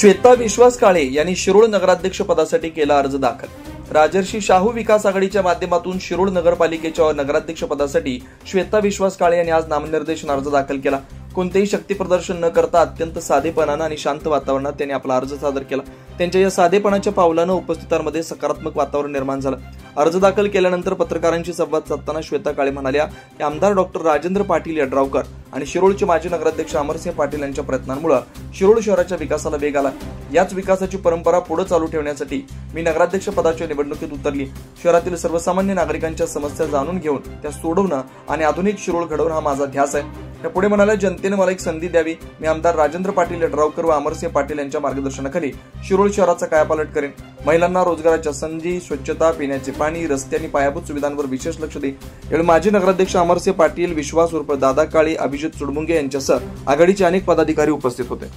श्वेता विश्वास काळे यांनी शिरोळ नगराध्यक्ष पदासाठी केला अर्ज दाखल। राजर्षी शाहू विकास आघाडीच्या माध्यमातून शिरोळ नगरपालिकेच्या नगराध्यक्ष पदासाठी श्वेता विश्वास काळे यांनी आज नामनिर्देशन अर्ज दाखल केला। कोणतेही शक्ती प्रदर्शन न करता अत्यंत साधेपणाने आणि शांत वातावरणात त्यांनी आपला अर्ज सादर केला। त्यांच्या या साधेपणाच्या पावलानं उपस्थितांमध्ये सकारात्मक वातावरण निर्माण झालं। अर्ज दाखल केल्यानंतर पत्रकारांशी संवाद साधताना श्वेता काळे म्हणाल्या की आमदार डॉक्टर राजेंद्र पाटील यड्रावकर आणि शिरोळचे माजी नगराध्यक्ष अमरसिंह पाटील यांच्या प्रयत्नांमुळे शिरोळ शहराच्या विकासाला वेग आला। याच विकासाची परंपरा पुढे चालू ठेवण्यासाठी मी नगराध्यक्ष पदाच्या निवडणुकीत उतरली। शहरातील सर्वसामान्य नागरिकांच्या समस्या जाणून घेऊन त्या सोडवणं आणि आधुनिक शिरोळ घडवणं हा माझा ध्यास आहे। त्या पुढे म्हणाले, जनतेने मला एक संधी द्यावी। मी आमदार राजेंद्र पाटील यड्रावकर व अमरसिंह पाटील यांच्या मार्गदर्शनाखाली शिरोळ शहराचा कायापालट करेन। महिलांना रोजगाराच्या संधी, स्वच्छता, पिण्याचे पाणी, रस्ते आणि पायाभूत सुविधांवर विशेष लक्ष देईन। यावेळी माजी नगराध्यक्ष अमरसिंह पाटील, विश्वास उर्फ दादा काळे, अभिजित चुडमुंगे यांच्यासह आघाडीचे अनेक पदाधिकारी उपस्थित होते।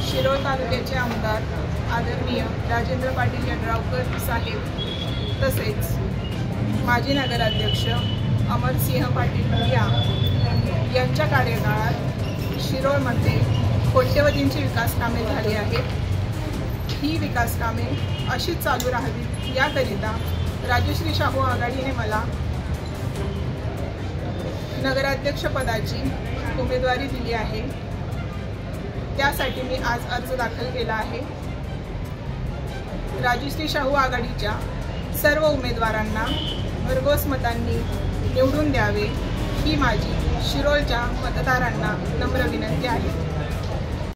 शिरोळ तालुक्याचे आमदार आदरणीय राजेंद्र पाटील यड्रावकर साहेब तसेच माजी नगराध्यक्ष अमरसिंह पाटील यांच्या कार्यकाळात शिरोळमध्ये कोट्यवधींची विकास कामे झाली आहेत। ही विकास कामे अशीच चालू राहावी याकरिता राजश्री शाहू आघाडीने मला नगराध्यक्ष पदाची उमेदवारी दिली आहे। त्यासाठी मी आज अर्ज दाखल केला आहे। राजश्री शाहू आघाडीच्या सर्व उमेदवारांना भरघोस मतांनी निवडून द्यावे ही माझी शिरोळच्या मतदारांना नम्र विनंती आहे।